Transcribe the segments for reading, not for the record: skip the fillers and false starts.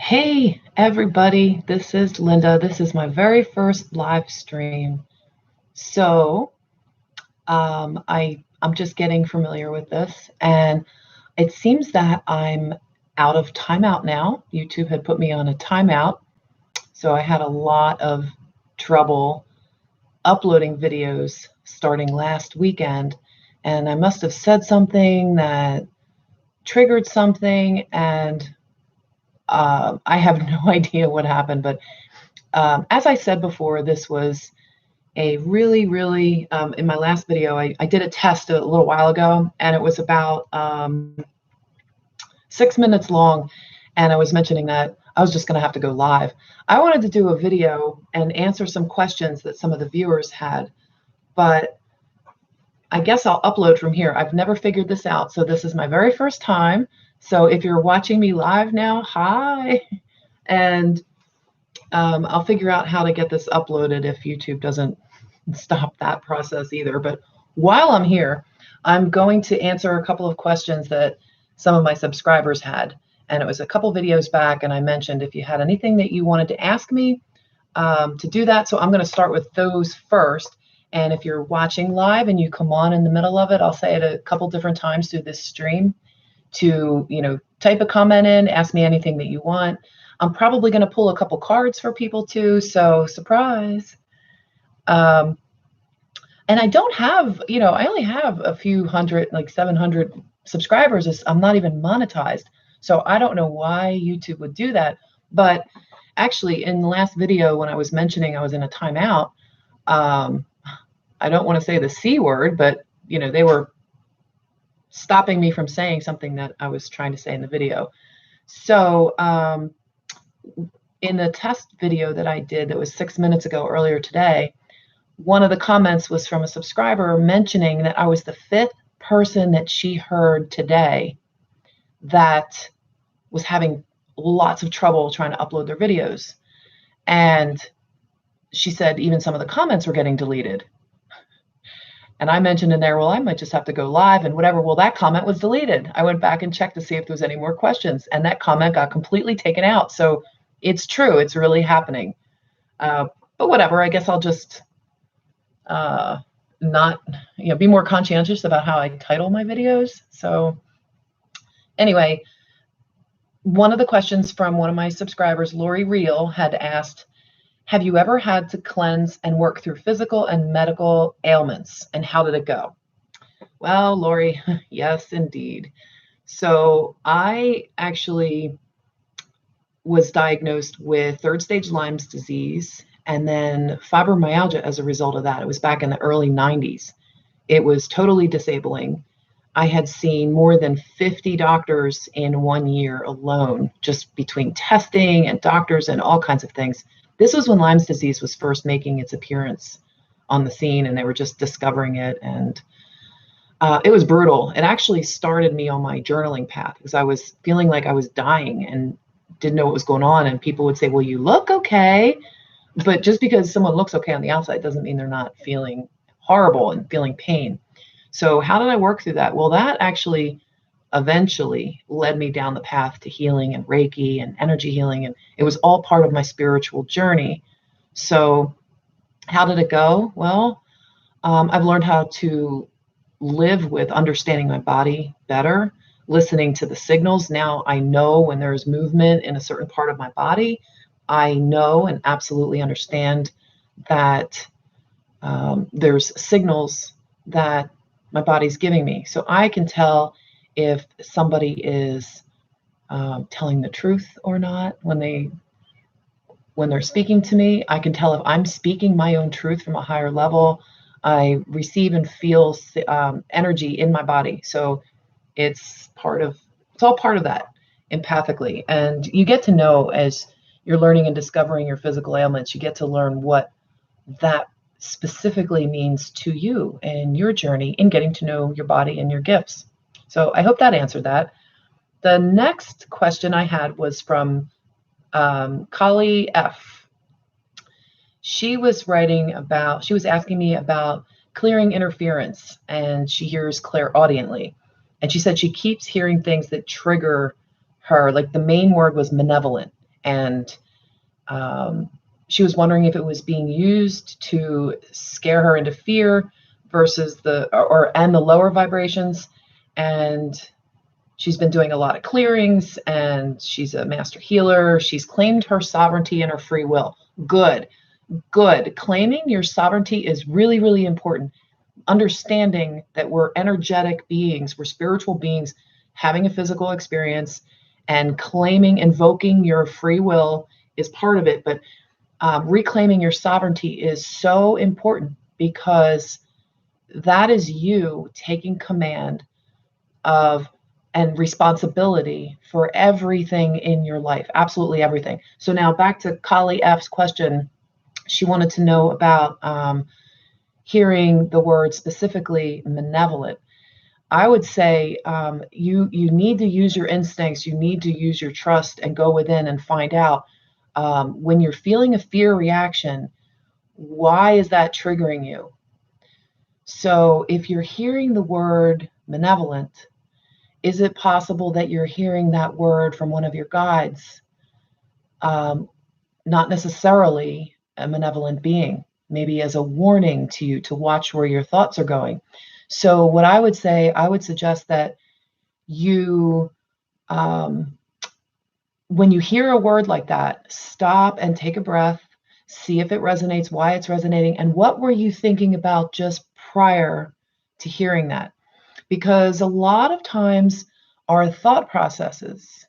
Hey everybody, this is Linda. This is my very first live stream. So I'm just getting familiar with this, and it seems that I'm out of timeout now. YouTube had put me on a timeout, so I had a lot of trouble uploading videos starting last weekend, and I must have said something that triggered something, and I have no idea what happened, but as I said before, this was a really, in my last video, I did a test a little while ago, and it was about 6 minutes long, and I was mentioning that I was just going to have to go live. I wanted to do a video and answer some questions that some of the viewers had, but I guess I'll upload from here. I've never figured this out, so this is my very first time. So if you're watching me live now, hi, and I'll figure out how to get this uploaded if YouTube doesn't stop that process either. But while I'm here, I'm going to answer a couple of questions that some of my subscribers had. And it was a couple videos back, and I mentioned if you had anything that you wanted to ask me to do that. So I'm going to start with those first. And if you're watching live and you come on in the middle of it, I'll say it a couple different times through this stream to, type a comment in, ask me anything that you want. I'm probably going to pull a couple cards for people too, so surprise. And I don't have, I only have a few hundred, like 700 subscribers. I'm not even monetized. So I don't know why YouTube would do that. But actually, in the last video, when I was mentioning I was in a timeout, I don't want to say the C word, but, they were stopping me from saying something that I was trying to say in the video. So in the test video that I did that was 6 minutes ago earlier today, one of the comments was from a subscriber mentioning that I was the 5th person that she heard today that was having lots of trouble trying to upload their videos. And she said even some of the comments were getting deleted. And I mentioned in there, well, I might just have to go live and whatever. Well, that comment was deleted. I went back and checked to see if there was any more questions, and that comment got completely taken out. So it's true. It's really happening. But whatever, I guess I'll just not, be more conscientious about how I title my videos. So anyway, one of the questions from one of my subscribers, Lori Reel, had asked, have you ever had to cleanse and work through physical and medical ailments, and how did it go? Well, Lori, yes, indeed. So I actually was diagnosed with 3rd stage Lyme's disease and then fibromyalgia as a result of that. It was back in the early 90s. It was totally disabling. I had seen more than 50 doctors in 1 year alone, just between testing and doctors and all kinds of things. This was when Lyme's disease was first making its appearance on the scene, and they were just discovering it. And it was brutal. It actually started me on my journaling path because I was feeling like I was dying and didn't know what was going on. And people would say, well, you look okay. But just because someone looks okay on the outside doesn't mean they're not feeling horrible and feeling pain. So how did I work through that? Well, that actually eventually led me down the path to healing and Reiki and energy healing. And it was all part of my spiritual journey. So how did it go? Well, I've learned how to live with understanding my body better, listening to the signals. Now I know when there's movement in a certain part of my body. I know and absolutely understand that there's signals that my body's giving me. So I can tell if somebody is telling the truth or not when they're speaking to me. I can tell if I'm speaking my own truth from a higher level. I receive and feel energy in my body. So it's all part of that empathically. And you get to know, as you're learning and discovering your physical ailments, you get to learn what that specifically means to you and your journey in getting to know your body and your gifts. So I hope that answered that. The next question I had was from Kali F. She was asking me about clearing interference, and she hears clairaudiently. And she said she keeps hearing things that trigger her. Like the main word was malevolent. And she was wondering if it was being used to scare her into fear versus the lower vibrations. And she's been doing a lot of clearings, and she's a master healer. She's claimed her sovereignty and her free will. Good. Claiming your sovereignty is really, really important. Understanding that we're energetic beings, we're spiritual beings having a physical experience, and invoking your free will is part of it. But reclaiming your sovereignty is so important, because that is you taking command of and responsibility for everything in your life, absolutely everything. So now back to Kali F's question. She wanted to know about hearing the word specifically malevolent. I would say you need to use your instincts. You need to use your trust and go within and find out when you're feeling a fear reaction, why is that triggering you? So if you're hearing the word malevolent, is it possible that you're hearing that word from one of your guides? Not necessarily a malevolent being, maybe as a warning to you to watch where your thoughts are going. So what I would say, I would suggest that you, when you hear a word like that, stop and take a breath, see if it resonates, why it's resonating, and what were you thinking about just prior to hearing that? Because a lot of times our thought processes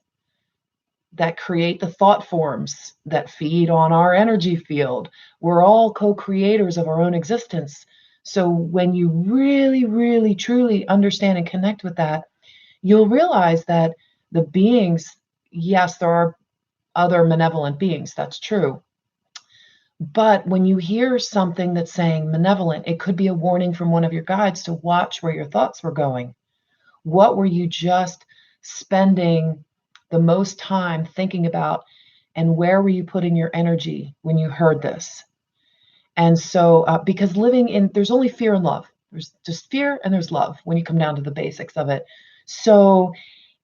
that create the thought forms that feed on our energy field, we're all co-creators of our own existence. So when you really, really, truly understand and connect with that, you'll realize that the beings, yes, there are other malevolent beings, that's true. But when you hear something that's saying malevolent, it could be a warning from one of your guides to watch where your thoughts were going. What were you just spending the most time thinking about, and where were you putting your energy when you heard this? And so, because there's only fear and love. There's just fear and there's love when you come down to the basics of it. So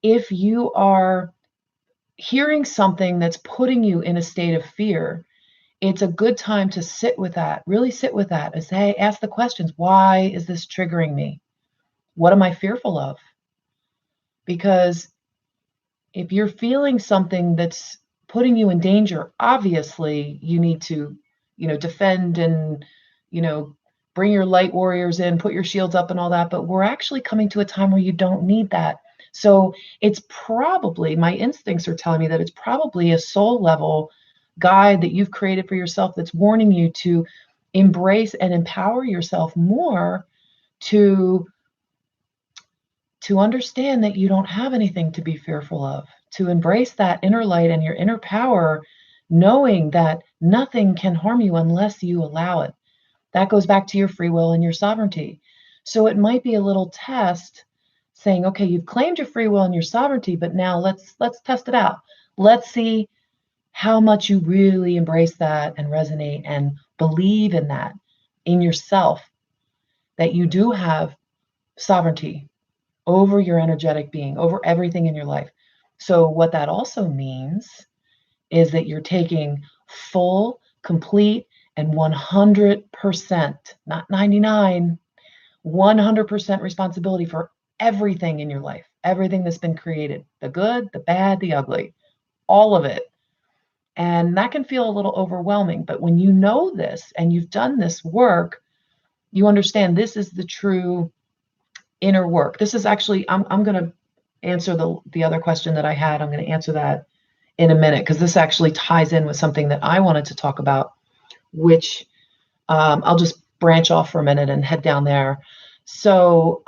if you are hearing something that's putting you in a state of fear, it's a good time to sit with that, really sit with that, and say, ask the questions. Why is this triggering me? What am I fearful of? Because if you're feeling something that's putting you in danger, obviously you need to, defend and, bring your light warriors in, put your shields up and all that. But we're actually coming to a time where you don't need that. So it's probably, my instincts are telling me that it's probably a soul level guide that you've created for yourself that's warning you to embrace and empower yourself more to understand that you don't have anything to be fearful of, to embrace that inner light and your inner power, knowing that nothing can harm you unless you allow it. That goes back to your free will and your sovereignty. So it might be a little test saying, okay, you've claimed your free will and your sovereignty, but now let's test it out. Let's see how much you really embrace that and resonate and believe in that in yourself, that you do have sovereignty over your energetic being, over everything in your life. So what that also means is that you're taking full, complete, and 100%, not 99, 100% responsibility for everything in your life, everything that's been created, the good, the bad, the ugly, all of it. And that can feel a little overwhelming, but when you know this and you've done this work, you understand this is the true inner work. This is actually, I'm going to answer the other question that I had. I'm going to answer that in a minute, because this actually ties in with something that I wanted to talk about, which I'll just branch off for a minute and head down there. So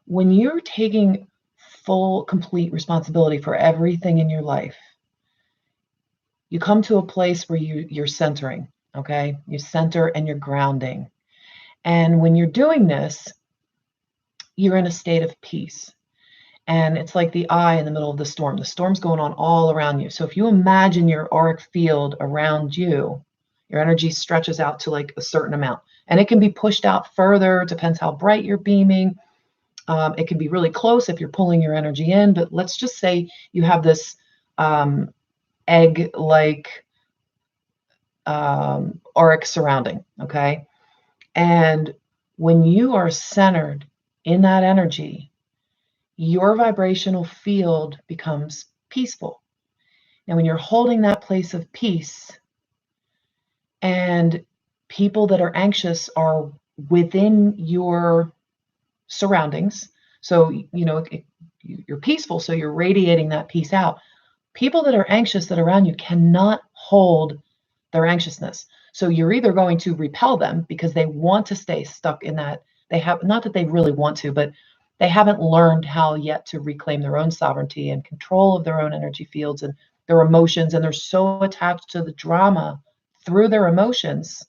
when you're taking full, complete responsibility for everything in your life, you come to a place where you're centering, okay? You center and you're grounding. And when you're doing this, you're in a state of peace. And it's like the eye in the middle of the storm. The storm's going on all around you. So if you imagine your auric field around you, your energy stretches out to like a certain amount. And it can be pushed out further, depends how bright you're beaming. It can be really close if you're pulling your energy in. But let's just say you have this egg-like auric surrounding, okay? And when you are centered in that energy, your vibrational field becomes peaceful. Now, when you're holding that place of peace, and people that are anxious are within your surroundings, so you're peaceful, so you're radiating that peace out. People that are anxious that are around you cannot hold their anxiousness. So you're either going to repel them because they want to stay stuck in that. They have, not that they really want to, but they haven't learned how yet to reclaim their own sovereignty and control of their own energy fields and their emotions. And they're so attached to the drama through their emotions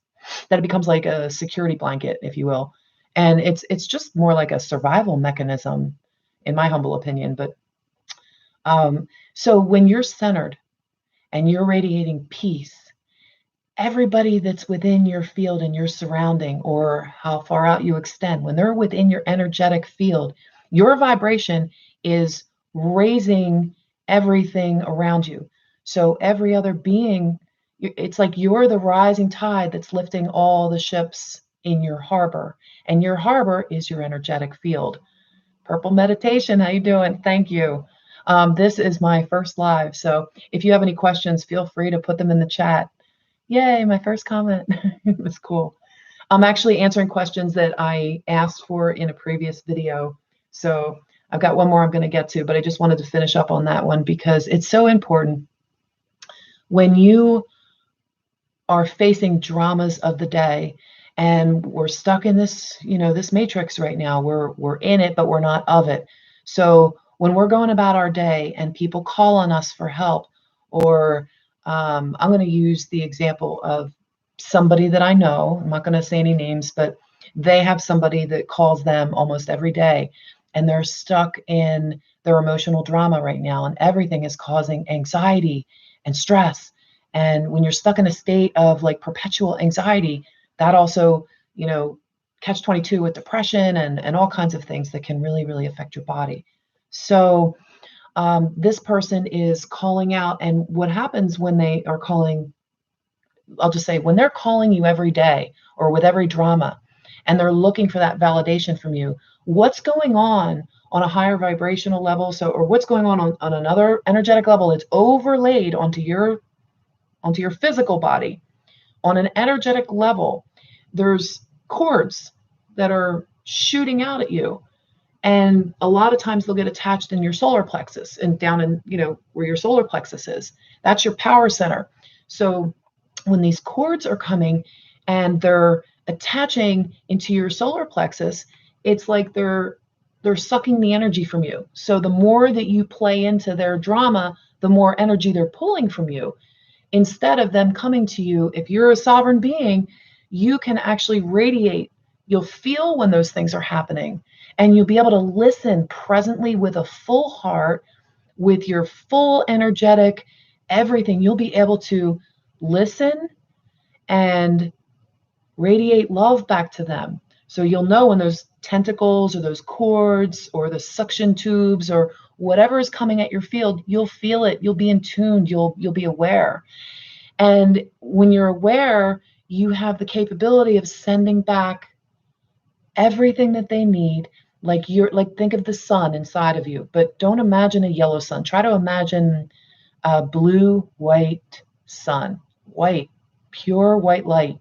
that it becomes like a security blanket, if you will. And it's just more like a survival mechanism, in my humble opinion. But so when you're centered and you're radiating peace, everybody that's within your field and your surrounding, or how far out you extend, when they're within your energetic field, your vibration is raising everything around you. So every other being, it's like you're the rising tide that's lifting all the ships in your harbor, and your harbor is your energetic field. Purple Meditation, how you doing? Thank you. This is my first live, so if you have any questions, feel free to put them in the chat. Yay, my first comment. It was cool. I'm actually answering questions that I asked for in a previous video. So I've got one more I'm going to get to, but I just wanted to finish up on that one because it's so important. When you are facing dramas of the day, and we're stuck in this, this matrix right now, we're in it, but we're not of it. So when we're going about our day and people call on us for help, or I'm going to use the example of somebody that I know. I'm not going to say any names, but they have somebody that calls them almost every day, and they're stuck in their emotional drama right now, and everything is causing anxiety and stress. And when you're stuck in a state of like perpetual anxiety, that also, catch 22 with depression and all kinds of things that can really, really affect your body. So this person is calling out, and what happens when they are calling, I'll just say, when they're calling you every day or with every drama, and they're looking for that validation from you, what's going on a higher vibrational level, or what's going on another energetic level, it's overlaid onto your physical body. On an energetic level, there's cords that are shooting out at you. And a lot of times they'll get attached in your solar plexus and down in, where your solar plexus is. That's your power center. So when these cords are coming and they're attaching into your solar plexus, it's like they're sucking the energy from you. So the more that you play into their drama, the more energy they're pulling from you. Instead of them coming to you, if you're a sovereign being, you can actually radiate. You'll feel when those things are happening, and you'll be able to listen presently with a full heart, with your full energetic everything. You'll be able to listen and radiate love back to them. So you'll know when those tentacles or those cords or the suction tubes or whatever is coming at your field, you'll feel it. You'll be in tune. You'll be aware. And when you're aware, you have the capability of sending back everything that they need. Like think of the sun inside of you, but don't imagine a yellow sun. Try to imagine a blue, white sun, white, pure white light.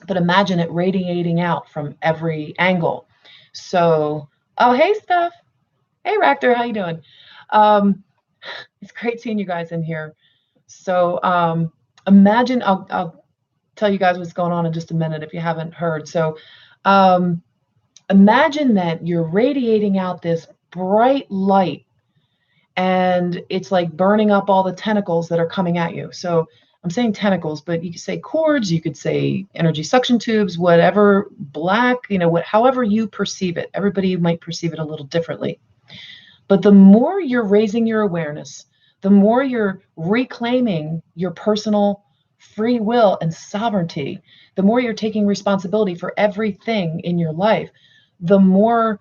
But imagine it radiating out from every angle. So, oh, hey, Steph. Hey, Ractor, how you doing? It's great seeing you guys in here. So imagine, I'll tell you guys what's going on in just a minute if you haven't heard. So imagine that you're radiating out this bright light, and it's like burning up all the tentacles that are coming at you. So I'm saying tentacles, but you could say cords, you could say energy suction tubes, whatever, black, however you perceive it. Everybody might perceive it a little differently. But the more you're raising your awareness, the more you're reclaiming your personal free will and sovereignty, the more you're taking responsibility for everything in your life, the more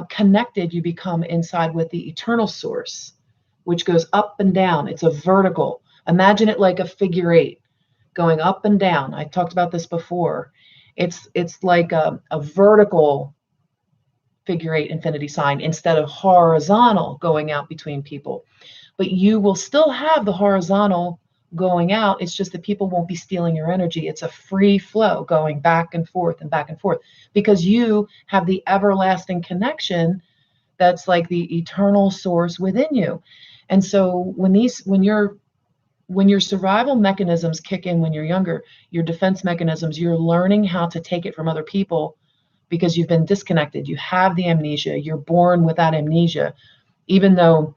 connected you become inside with the eternal source, which goes up and down. It's a vertical. Imagine it like a figure eight going up and down. I talked about this before. It's like a vertical figure eight infinity sign instead of horizontal going out between people. But you will still have the horizontal going out. It's just that people won't be stealing your energy. It's a free flow going back and forth and back and forth because you have the everlasting connection that's like the eternal source within you. And so when your survival mechanisms kick in when you're younger, your defense mechanisms, you're learning how to take it from other people because you've been disconnected. You have the amnesia. You're born without amnesia, even though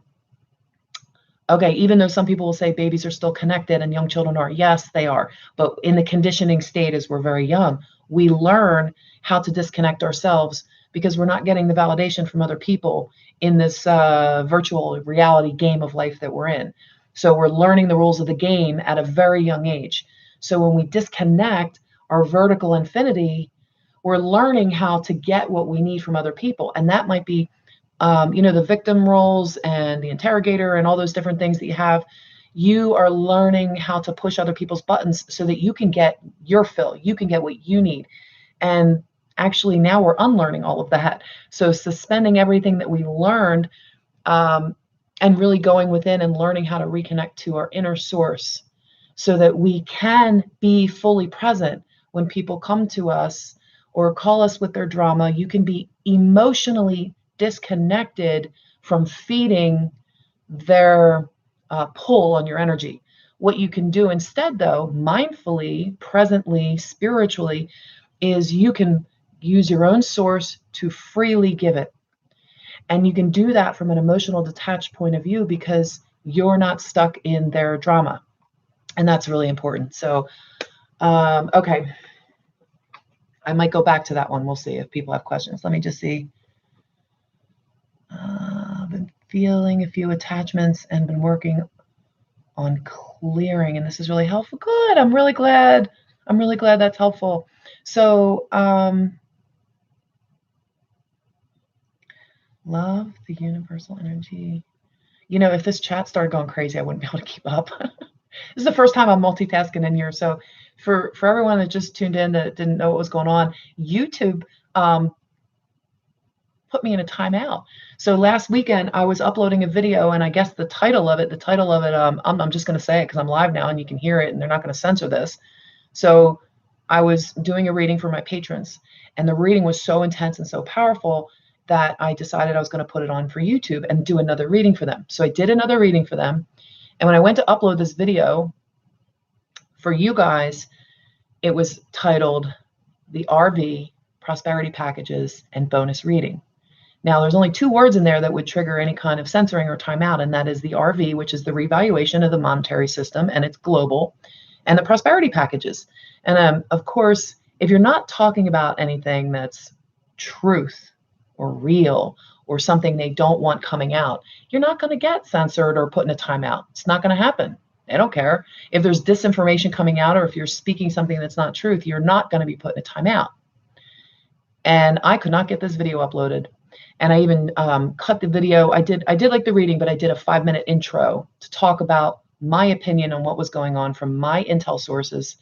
some people will say babies are still connected and young children are. Yes, they are. But in the conditioning state as we're very young, we learn how to disconnect ourselves because we're not getting the validation from other people in this virtual reality game of life that we're in. So we're learning the rules of the game at a very young age. So when we disconnect our vertical infinity, we're learning how to get what we need from other people. And that might be the victim roles and the interrogator and all those different things that you have. You are learning how to push other people's buttons so that you can get your fill. You can get what you need. And actually now we're unlearning all of that. So suspending everything that we learned and really going within and learning how to reconnect to our inner source so that we can be fully present when people come to us or call us with their drama. You can be emotionally disconnected from feeding their pull on your energy. What you can do instead, though, mindfully, presently, spiritually, is you can use your own source to freely give it. And you can do that from an emotional detached point of view because you're not stuck in their drama. And that's really important. So, okay. I might go back to that one. We'll see if people have questions. Let me just see. I've been feeling a few attachments and been working on clearing, and this is really helpful. Good. I'm really glad that's helpful. So, love the universal energy. If this chat started going crazy, I wouldn't be able to keep up. This is the first time I'm multitasking in here. So for everyone that just tuned in that didn't know what was going on, YouTube put me in a timeout. So last weekend I was uploading a video, and I guess the title of it, I'm just going to say it because I'm live now and you can hear it and they're not going to censor this. So I was doing a reading for my patrons, and the reading was so intense and so powerful that I decided I was going to put it on for YouTube and do another reading for them. So I did another reading for them. And when I went to upload this video for you guys, it was titled The RV, Prosperity Packages, and Bonus Reading. Now, there's only 2 words in there that would trigger any kind of censoring or timeout, and that is the RV, which is the revaluation of the monetary system, and it's global, and the prosperity packages. And of course, if you're not talking about anything that's truth or real or something they don't want coming out, you're not going to get censored or put in a timeout. It's not going to happen. They don't care. If there's disinformation coming out or if you're speaking something that's not truth, you're not going to be put in a timeout. And I could not get this video uploaded. And I even cut the video. I did like the reading, but I did a 5-minute intro to talk about my opinion on what was going on from my intel sources.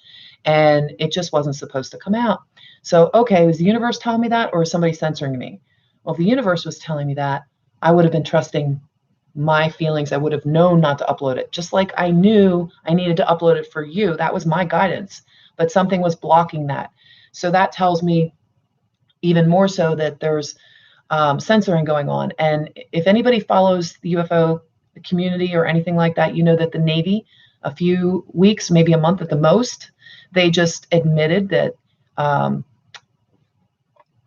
And it just wasn't supposed to come out. So, okay, was the universe telling me that, or is somebody censoring me? Well, if the universe was telling me that, I would have been trusting my feelings. I would have known not to upload it, just like I knew I needed to upload it for you. That was my guidance, but something was blocking that. So that tells me even more so that there's censoring going on. And if anybody follows the UFO community or anything like that, you know that the Navy, a few weeks, maybe a month at the most, they just admitted that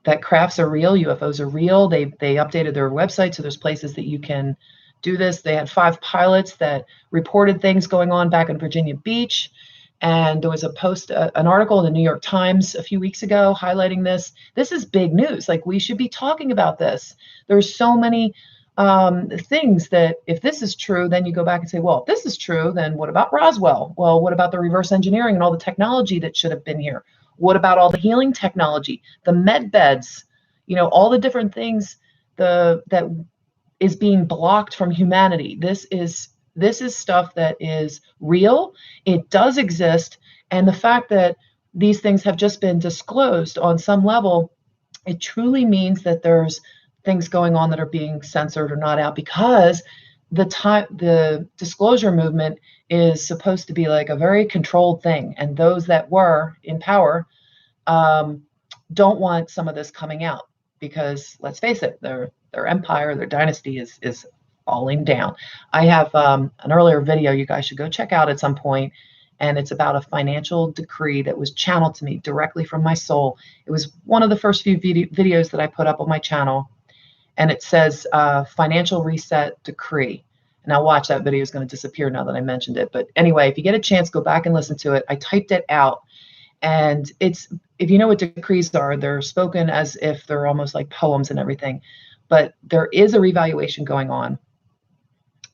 that crafts are real, UFOs are real. They updated their website, so there's places that you can do this. They had 5 pilots that reported things going on back in Virginia Beach. And there was a post, an article in the New York Times a few weeks ago highlighting this. This is big news. Like, we should be talking about this. There's so many things that if this is true, then you go back and say, well, if this is true, then what about Roswell? Well, what about the reverse engineering and all the technology that should have been here? What about all the healing technology, the med beds, all the different things that is being blocked from humanity? This is This is stuff that is real. It does exist. And the fact that these things have just been disclosed on some level, it truly means that there's things going on that are being censored or not out, because the disclosure movement is supposed to be like a very controlled thing, and those that were in power don't want some of this coming out, because let's face it, their empire, their dynasty is falling down. I have an earlier video you guys should go check out at some point, and it's about a financial decree that was channeled to me directly from my soul. It was one of the first few videos that I put up on my channel, and it says financial reset decree. Now watch, that video is going to disappear now that I mentioned it. But anyway, if you get a chance, go back and listen to it. I typed it out, and it's, if you know what decrees are, they're spoken as if they're almost like poems and everything. But there is a revaluation going on.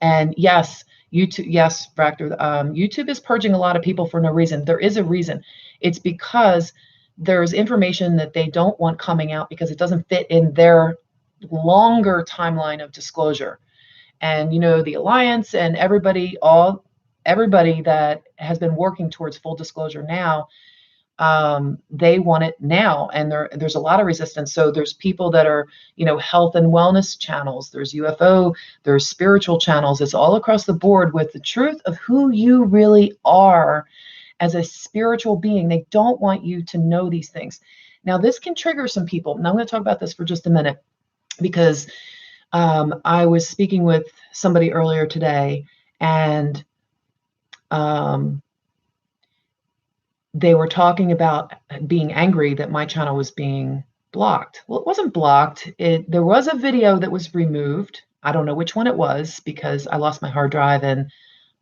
And yes, YouTube, yes, Fractor, YouTube is purging a lot of people for no reason. There is a reason. It's because there's information that they don't want coming out because it doesn't fit in their longer timeline of disclosure. And you know, the Alliance and everybody that has been working towards full disclosure now, they want it now, and there's a lot of resistance. So there's people that are, you know, health and wellness channels, there's UFO, there's spiritual channels. It's all across the board with the truth of who you really are as a spiritual being. They don't want you to know these things. Now this can trigger some people. Now I'm going to talk about this for just a minute, because I was speaking with somebody earlier today, and they were talking about being angry that my channel was being blocked. Well, it wasn't blocked. There was a video that was removed. I don't know which one it was, because I lost my hard drive, and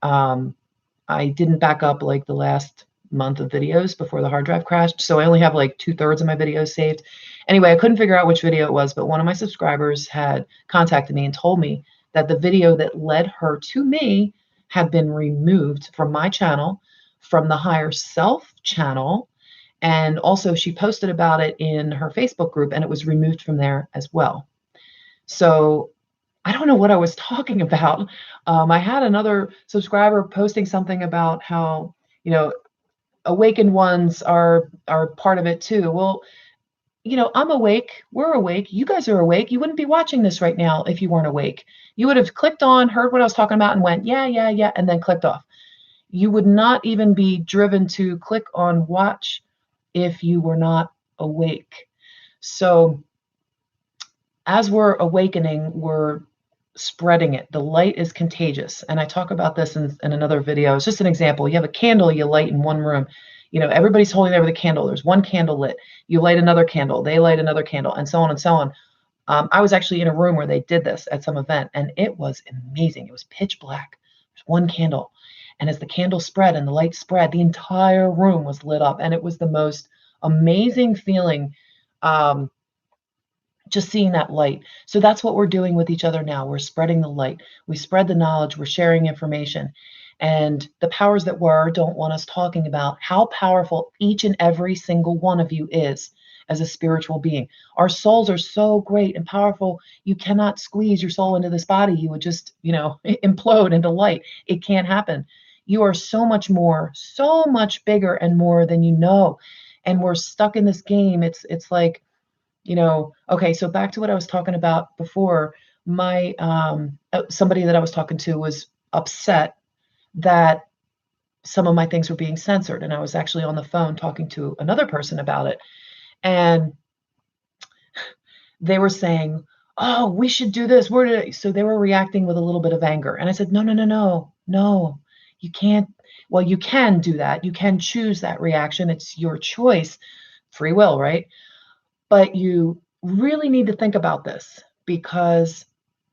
I didn't back up like the last month of videos before the hard drive crashed. So I only have like 2/3 of my videos saved. Anyway, I couldn't figure out which video it was, but one of my subscribers had contacted me and told me that the video that led her to me had been removed from my channel, from the Higher Self channel, and also she posted about it in her Facebook group, and it was removed from there as well. So I don't know what I was talking about. I had another subscriber posting something about how, you know, awakened ones are part of it too. Well, you know, I'm awake. We're awake. You guys are awake. You wouldn't be watching this right now if you weren't awake. You would have clicked on, heard what I was talking about, and went, yeah, yeah, yeah, and then clicked off. You would not even be driven to click on watch if you were not awake. So as we're awakening, we're spreading it. The light is contagious. And I talk about this in another video. It's just an example. You have a candle you light in one room. You know, everybody's holding over the candle. There's one candle lit. You light another candle. They light another candle, and so on and so on. I was actually in a room where they did this at some event, and it was amazing. It was pitch black. There's one candle. And as the candle spread and the light spread, the entire room was lit up. And it was the most amazing feeling, just seeing that light. So that's what we're doing with each other now. We're spreading the light. We spread the knowledge. We're sharing information. And the powers that were don't want us talking about how powerful each and every single one of you is as a spiritual being. Our souls are so great and powerful. You cannot squeeze your soul into this body. You would just, you know, implode into light. It can't happen. You are so much more, so much bigger and more than you know. And we're stuck in this game. It's like, you know, okay, so back to what I was talking about before. My somebody that I was talking to was upset that some of my things were being censored. And I was actually on the phone talking to another person about it. And they were saying, oh, we should do this. So they were reacting with a little bit of anger. And I said, no, you can't. Well, you can do that. You can choose that reaction. It's your choice. Free will, right? But you really need to think about this, because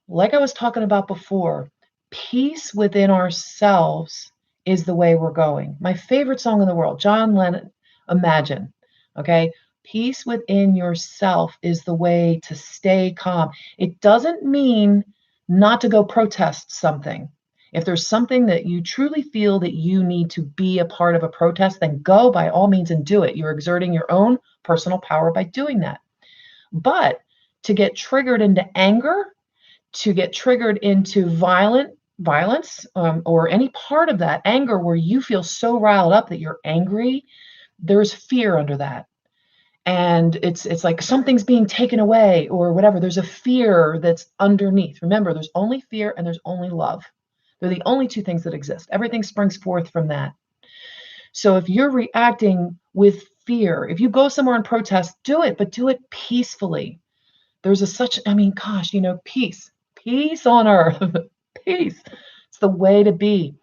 like I was talking about before, peace within ourselves is the way we're going. My favorite song in the world, John Lennon, Imagine. Okay? Peace within yourself is the way to stay calm. It doesn't mean not to go protest something. If there's something that you truly feel that you need to be a part of a protest, then go by all means and do it. You're exerting your own personal power by doing that. But to get triggered into anger, to get triggered into violent violence, or any part of that anger where you feel so riled up that you're angry, there's fear under that. And it's like something's being taken away or whatever. There's a fear that's underneath. Remember, there's only fear and there's only love. They're the only two things that exist. Everything springs forth from that. So if you're reacting with fear, if you go somewhere and protest, do it, but do it peacefully. There's I mean, gosh, peace on earth, peace. It's the way to be.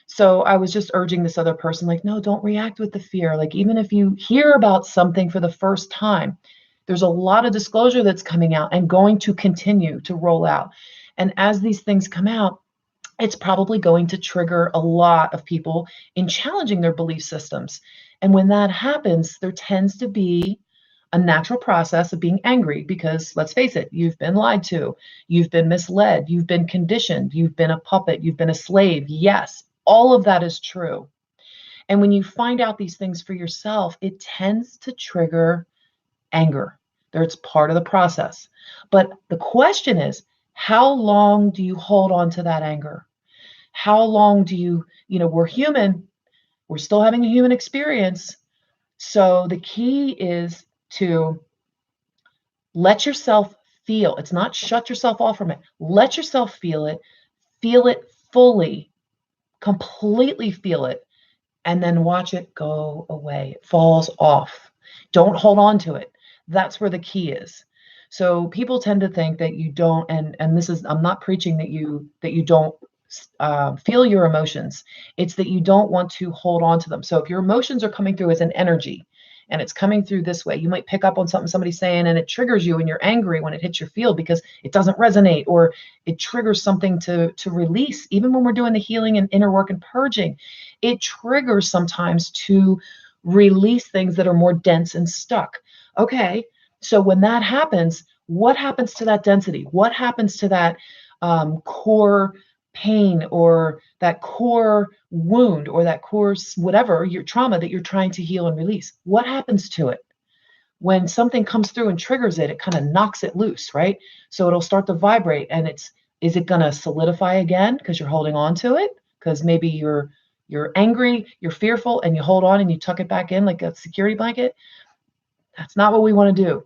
So I was just urging this other person, like, no, don't react with the fear. Like, even if you hear about something for the first time, there's a lot of disclosure that's coming out and going to continue to roll out. And as these things come out, it's probably going to trigger a lot of people in challenging their belief systems. And when that happens, there tends to be a natural process of being angry because, let's face it, you've been lied to, you've been misled, you've been conditioned, you've been a puppet, you've been a slave. Yes, all of that is true. And when you find out these things for yourself, it tends to trigger anger. It's part of the process. But the question is, how long do you hold on to that anger? How long do we're human, we're still having a human experience. So the key is to let yourself feel. It's not shut yourself off from it. Let yourself feel it fully, completely feel it, and then watch it go away. It falls off. Don't hold on to it. That's where the key is. So people tend to think that you don't, and this is, I'm not preaching that you don't feel your emotions. It's that you don't want to hold on to them. So if your emotions are coming through as an energy and it's coming through this way, you might pick up on something somebody's saying and it triggers you and you're angry when it hits your field because it doesn't resonate, or it triggers something to release. Even when we're doing the healing and inner work and purging, it triggers sometimes to release things that are more dense and stuck. Okay, so when that happens, what happens to that density? What happens to that core pain or that core wound or that core whatever, your trauma that you're trying to heal and release? What happens to it? When something comes through and triggers it, it kind of knocks it loose, right? So it'll start to vibrate, and is it going to solidify again because you're holding on to it? Because maybe you're angry, you're fearful, and you hold on and you tuck it back in like a security blanket. That's not what we want to do.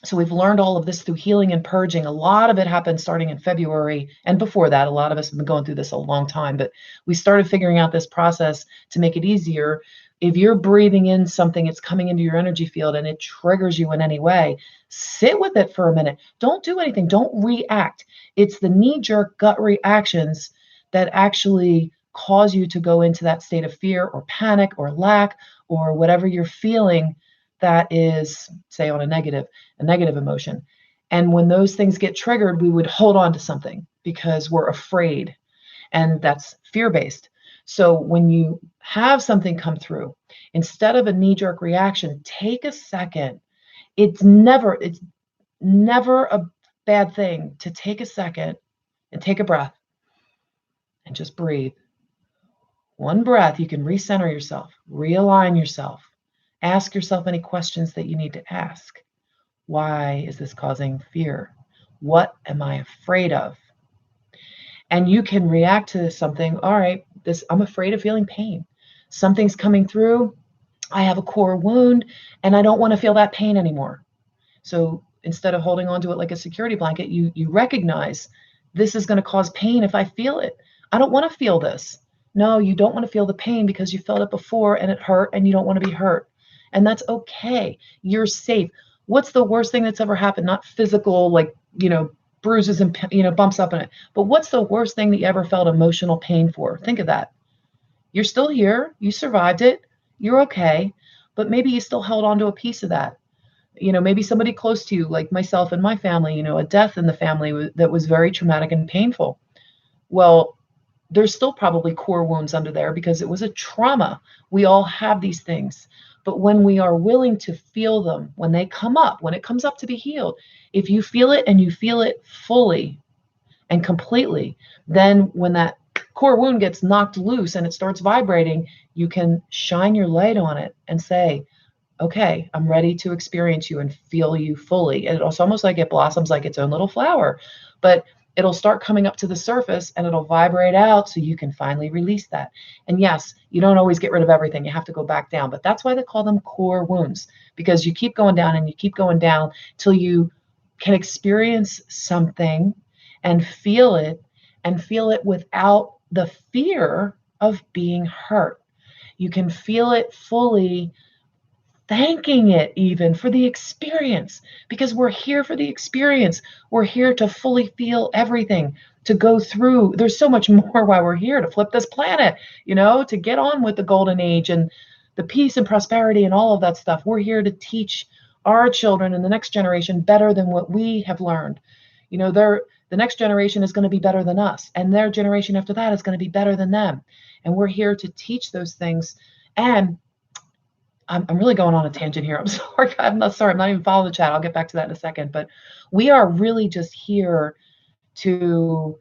So we've learned all of this through healing and purging. A lot of it happened starting in February. And before that, a lot of us have been going through this a long time. But we started figuring out this process to make it easier. If you're breathing in something, it's coming into your energy field and it triggers you in any way, sit with it for a minute. Don't do anything. Don't react. It's the knee-jerk gut reactions that actually cause you to go into that state of fear or panic or lack or whatever you're feeling that is, say, on a negative emotion. And when those things get triggered, we would hold on to something because we're afraid. And that's fear-based. So when you have something come through, instead of a knee-jerk reaction, take a second. It's never a bad thing to take a second and take a breath and just breathe. One breath, you can recenter yourself, realign yourself. Ask yourself any questions that you need to ask. Why is this causing fear? What am I afraid of? And you can react to something. All right, I'm afraid of feeling pain. Something's coming through. I have a core wound and I don't want to feel that pain anymore. So instead of holding on to it like a security blanket, you recognize this is going to cause pain if I feel it. I don't want to feel this. No, you don't want to feel the pain because you felt it before and it hurt and you don't want to be hurt. And that's okay. You're safe. What's the worst thing that's ever happened? Not physical, like, bruises and, bumps up in it. But what's the worst thing that you ever felt emotional pain for? Think of that. You're still here. You survived it. You're okay. But maybe you still held on to a piece of that. Maybe somebody close to you, like myself and my family, a death in the family that was very traumatic and painful. Well, there's still probably core wounds under there because it was a trauma. We all have these things. But when we are willing to feel them, when they come up, when it comes up to be healed, if you feel it and you feel it fully and completely, then when that core wound gets knocked loose and it starts vibrating, you can shine your light on it and say, okay, I'm ready to experience you and feel you fully. And it's almost like it blossoms like its own little flower. But it'll start coming up to the surface and it'll vibrate out so you can finally release that. And yes, you don't always get rid of everything. You have to go back down. But that's why they call them core wounds, because you keep going down and you keep going down till you can experience something and feel it without the fear of being hurt. You can feel it fully, thanking it even for the experience, because we're here for the experience. We're here to fully feel everything, to go through. There's so much more why we're here, to flip this planet, to get on with the golden age and the peace and prosperity and all of that stuff. We're here to teach our children and the next generation better than what we have learned. The next generation is going to be better than us, and their generation after that is going to be better than them. And we're here to teach those things. And I'm really going on a tangent here. I'm sorry. I'm not even following the chat. I'll get back to that in a second. But we are really just here to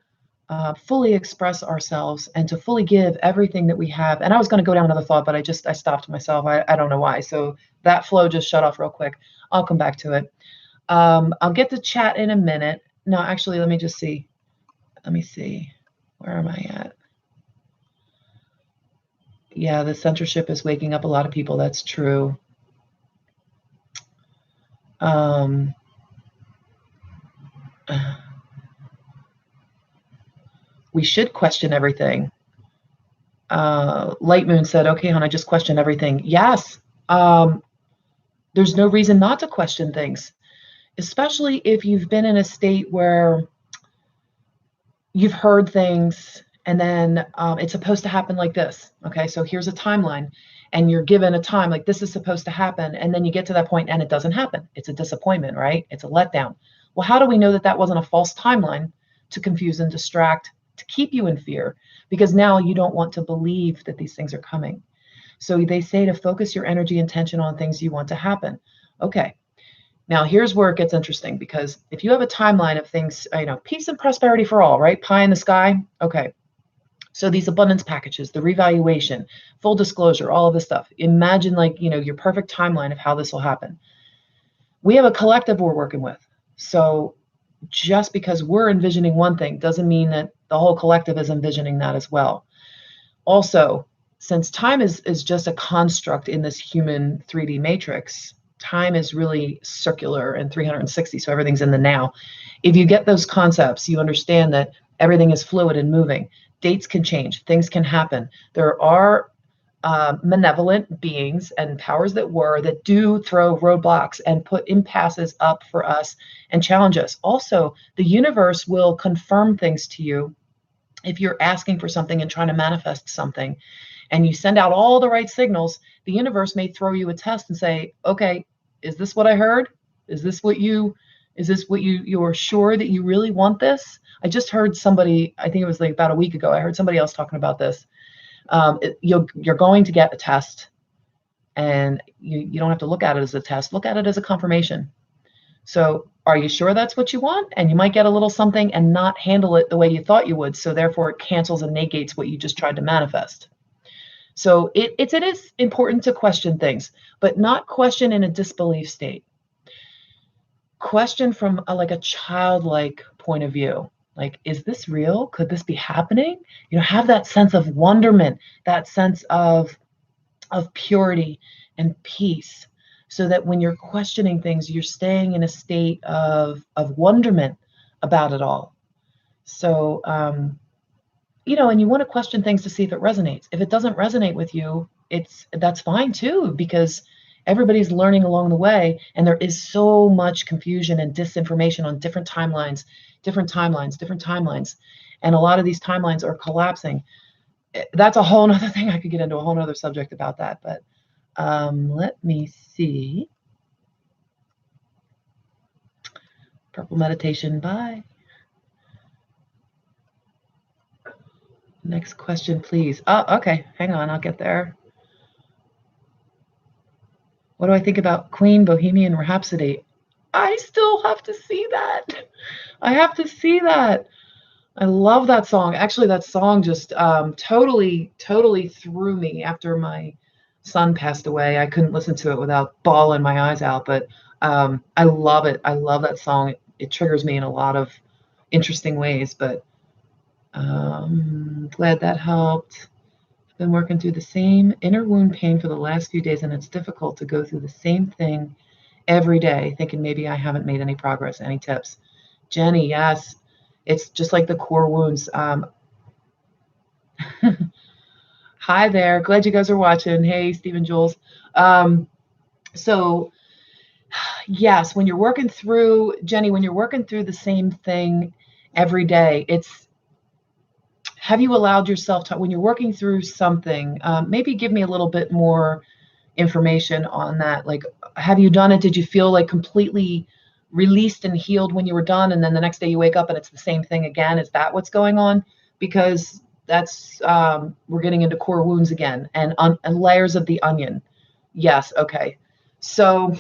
fully express ourselves and to fully give everything that we have. And I was going to go down another thought, but I stopped myself. I don't know why. So that flow just shut off real quick. I'll come back to it. I'll get to chat in a minute. No, actually, let me just see. Let me see. Where am I at? Yeah, the censorship is waking up a lot of people. That's true. We should question everything. Light Moon said, okay, hon, I just question everything. Yes. There's no reason not to question things, especially if you've been in a state where you've heard things and then it's supposed to happen like this. Okay, so here's a timeline and you're given a time like this is supposed to happen. And then you get to that point and it doesn't happen. It's a disappointment, right? It's a letdown. Well, how do we know that that wasn't a false timeline to confuse and distract, to keep you in fear? Because now you don't want to believe that these things are coming. So they say to focus your energy and attention on things you want to happen. Okay. Now, here's where it gets interesting, because if you have a timeline of things, peace and prosperity for all, right? Pie in the sky. Okay. So these abundance packages, the revaluation, full disclosure, all of this stuff. Imagine your perfect timeline of how this will happen. We have a collective we're working with. So just because we're envisioning one thing doesn't mean that the whole collective is envisioning that as well. Also, since time is just a construct in this human 3D matrix, time is really circular and 360, so everything's in the now. If you get those concepts, you understand that everything is fluid and moving. Dates can change, things can happen. There are malevolent beings and powers that do throw roadblocks and put impasses up for us and challenge us. Also, the universe will confirm things to you if you're asking for something and trying to manifest something, and you send out all the right signals. The universe may throw you a test and say, okay, is this what I heard? Is this what you're sure that you really want this? I just heard somebody, I think it was like about a week ago, I heard somebody else talking about this. You're going to get a test, and you don't have to look at it as a test. Look at it as a confirmation. So are you sure that's what you want? And you might get a little something and not handle it the way you thought you would. So therefore it cancels and negates what you just tried to manifest. So it is important to question things, but not question in a disbelief state. Question from a childlike point of view. Like, is this real? Could this be happening? Have that sense of wonderment, that sense of purity and peace, so that when you're questioning things, you're staying in a state of wonderment about it all. So, and you want to question things to see if it resonates. If it doesn't resonate with you, that's fine too, because everybody's learning along the way, and there is so much confusion and disinformation on different timelines, and a lot of these timelines are collapsing. That's a whole nother thing. I could get into a whole nother subject about that, but let me see. Purple meditation, bye. Next question, please. Oh, okay, hang on, I'll get there. What do I think about Queen, Bohemian Rhapsody? I still have to see that. I have to see that. I love that song. Actually, that song just totally threw me after my son passed away. I couldn't listen to it without bawling my eyes out, but I love it. I love that song. It triggers me in a lot of interesting ways. But glad that helped. I've been working through the same inner wound pain for the last few days, and it's difficult to go through the same thing every day, thinking maybe I haven't made any progress. Any tips? Jenny, yes. It's just like the core wounds. Hi there. Glad you guys are watching. Hey, Stephen Jules. So, yes, when you're working through, Jenny, when you're working through the same thing every day, have you allowed yourself to, when you're working through something, maybe give me a little bit more information on that. Like, have you done it? Did you feel like completely released and healed when you were done, and then the next day you wake up and it's the same thing again? Is that what's going on? Because that's we're getting into core wounds again, and layers of the onion. Yes. Okay. So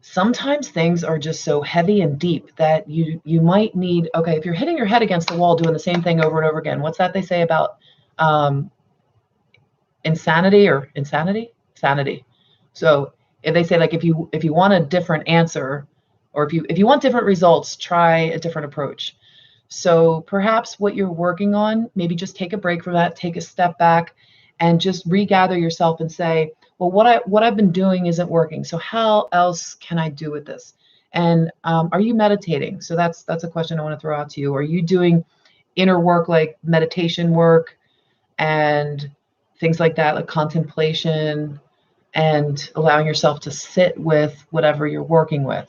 sometimes things are just so heavy and deep that you might need, okay, if you're hitting your head against the wall doing the same thing over and over again, what's that they say about insanity? So if they say, like, if you want a different answer, or if you want different results, try a different approach. So perhaps what you're working on, maybe just take a break from that, take a step back, and just regather yourself and say, well, what I've been doing isn't working. So how else can I do with this? And are you meditating? So that's a question I want to throw out to you. Are you doing inner work, like meditation work and things like that, like contemplation, and allowing yourself to sit with whatever you're working with?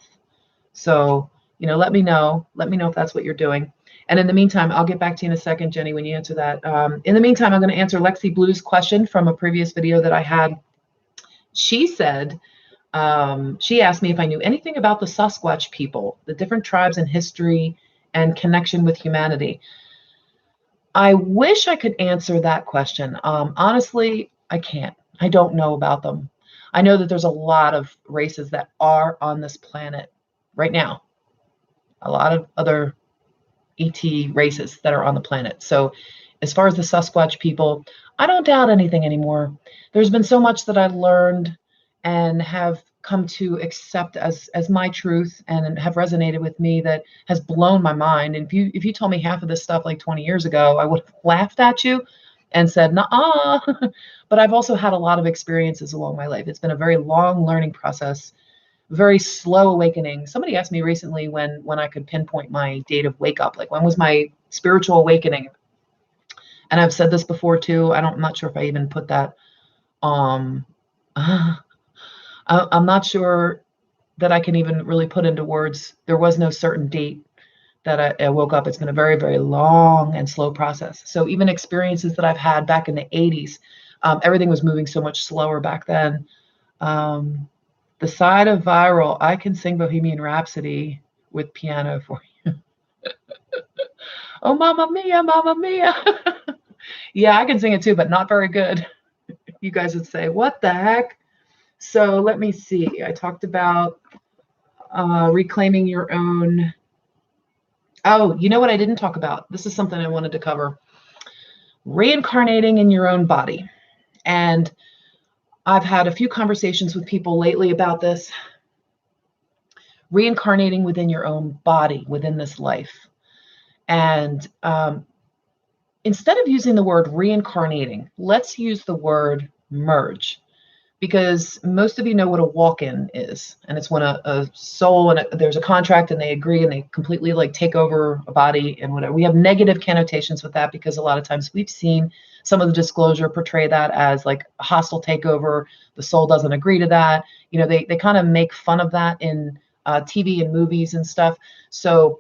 So, let me know if that's what you're doing. And in the meantime, I'll get back to you in a second, Jenny, when you answer that. In the meantime, I'm going to answer Lexi Blue's question from a previous video that I had. She said, she asked me if I knew anything about the Sasquatch people, the different tribes and history and connection with humanity. I wish I could answer that question. Honestly, I can't. I don't know about them. I know that there's a lot of races that are on this planet right now. A lot of other ET races that are on the planet. So as far as the Sasquatch people, I don't doubt anything anymore. There's been so much that I learned and have come to accept as my truth and have resonated with me that has blown my mind. And if you told me half of this stuff like 20 years ago, I would have laughed at you and said, nah. But I've also had a lot of experiences along my life. It's been a very long learning process, very slow awakening. Somebody asked me recently when I could pinpoint my date of wake up, like when was my spiritual awakening? And I've said this before too. I'm not sure if I even put that. I'm not sure that I can even really put into words. There was no certain date that I woke up. It's been a very, very long and slow process. So even experiences that I've had back in the 80s, everything was moving so much slower back then. The side of viral, I can sing Bohemian Rhapsody with piano for you. Oh, Mamma Mia, Mamma Mia. Yeah, I can sing it too, but not very good. You guys would say, what the heck? So let me see. I talked about reclaiming your own. Oh, you know what I didn't talk about? This is something I wanted to cover. Reincarnating in your own body. And I've had a few conversations with people lately about this. Reincarnating within your own body, within this life. And instead of using the word reincarnating, let's use the word merge. Because most of you know what a walk-in is. And it's when a soul and there's a contract and they agree and they completely like take over a body and whatever. We have negative connotations with that because a lot of times we've seen some of the disclosure portray that as like a hostile takeover. The soul doesn't agree to that. They kind of make fun of that in TV and movies and stuff. So